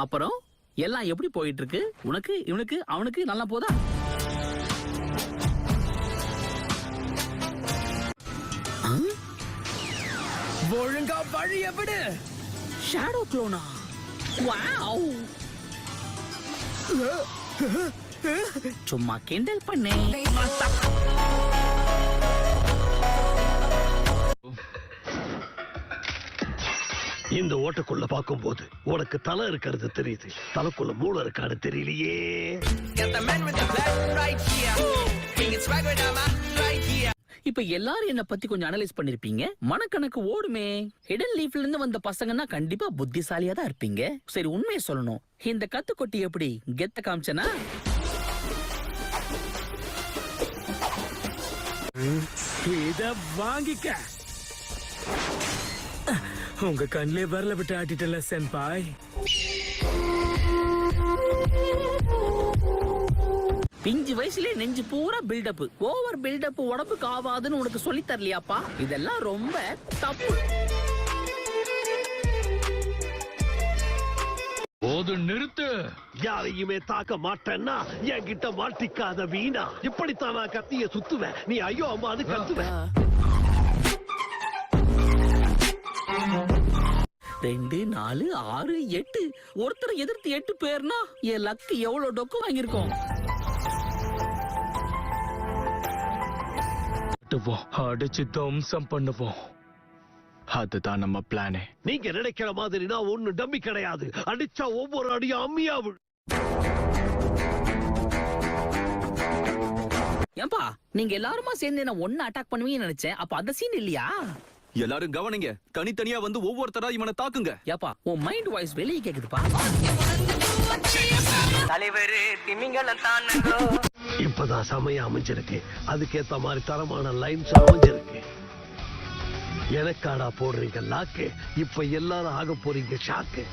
அப்புறம் எல்லாம் எப்படி போயிட்டு இருக்கு? உனக்கு, இவனுக்கு, அவனுக்கு நல்லா போதா? ஒழுங்கா வழிய விடு. ஷேடோ க்ளோனா? வாவ்! சும்மா கிண்டல் பண்ணேன். இந்த ஓட்டக்குள்ள பாக்கும்போது உனக்கு தலை இருக்கிறது தெரியுது, தலைக்குள்ள மூளை இருக்காது தெரியலையே. இப்ப எல்லாரும் என்ன பத்தி கொஞ்சம் அனலைஸ் பண்ணிருப்பீங்க. மனக்கணக்கு ஓடுமே. ஹிடன் லீஃப்ல இருந்து வந்த பசங்கன்னா கண்டிப்பா புத்திசாலியா தான் இருப்பீங்க. சரி, உண்மையை சொல்லணும், இந்த கத்துக்கொட்டி எப்படி கெத்த காமிச்சனா? இத வாங்கிக்க. உங்க கண்ணிலே வரல விட்டு ஆட்டிட்டல சென்பாய். பிஞ்சு வயசுல நெஞ்சு பூரா பில்டப். ஓவர் பில்டப் உடம்புக்கு ஆவாதுன்னு உனக்கு சொல்லி தரலையாப்பா? இதெல்லாம் ரொம்ப தப்பு. போது நிறுத்து. யாரையுமே தாக்க மாட்டேன்னா என்கிட்ட மாட்டிக்காத வீணா. இப்படித்தான் நான் கத்திய சுத்துவேன், நீ ஐயோ அம்மான்னு கத்துவேன். 2, 4, 6, 8. ஒருத்தரை எதிர்த்து 8 பேர்னா என் லக்கு எவ்வளவு டொக்கு வாங்கியிருக்கோம். அடிச்சு தம்சம் பண்ணுவோம். அதுதான் நம்ம பிளானே. நீங்க நினைக்கிற மாதிரினா ஒண்ணு டம்மி கிடையாது. அடிச்சா ஒவ்வொரு அடியும் அம்மியாவு. ஏன்பா, நீங்க எல்லாருமா சேர்ந்து என்ன ஒண்ணு அட்டாக் பண்ணுவீங்கன்னு நினைச்சேன். அப்ப அந்த சீன் இல்லையா? எல்லாரும் கவனிங்க, தனித்தனியா வந்து ஒவ்வொருத்தரா இவனை தாக்குங்க. ஏப்பா, உன் மைண்ட் வாய்ஸ் வெளியே கேக்குதுப்பா. தலைவரு திமிங்கலம் தானுங்கோ. இப்பதான் சமயம் அமைஞ்சிருக்கு, அதுக்கேத்த மாதிரி தரமான லைன்ஸ் அமைஞ்சிருக்கு. எனக்காடா போடுறீங்க லாக்கு, இப்ப எல்லாரும் ஆக போறீங்க ஷாக்கு.